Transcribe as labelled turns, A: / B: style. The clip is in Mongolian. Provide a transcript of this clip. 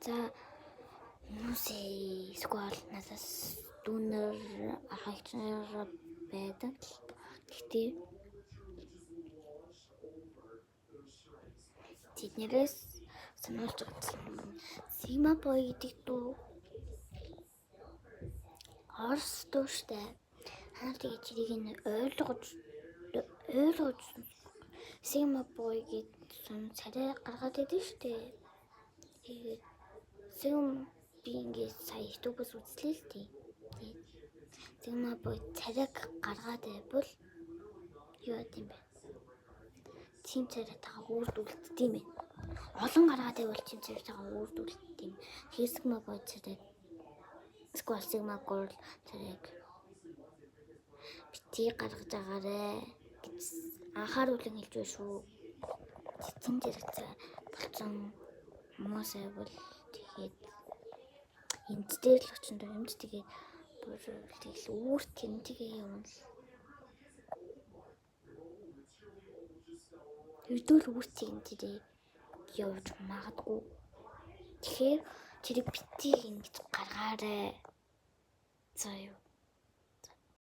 A: За хүмүүсээ сквал надаас дүүнер ахагчнаар байдаг. Гэхдээ тэднээс сануулж байгаа Sigma Boy гэдэг дуу Орос дуу штэ. Ханаа тэгээ чирийг нь ойлгож Sigma Boy гэдэг царай гаргаад идэв штэ. Тэгээд би ингээд сая YouTube-с үзлээ л дээ. Sigma Boy царайг гаргаад байвал юу гэдэм бэ? Тим царайтайгаа үрдүүлдэг юм байна. Олон гаргаад байвал тим царайтайгаа үрдүүлдэг юм. Sigma Boy царай Sigma Girl царайг бити гаргаж агаарэ гэж анхааруулan хэлж байна шүү. Тим зэрэгцээ болсон хүмүүс байвал тэгээд энд дээр л очинд юмд тэгээд тэгэл үүр тэмтэгээ юм л. Хэдүүл үүр тэмтэрээ явж магадгүй. Тэгэхээр чирэг бити ингэж гаргаарэ. За юу.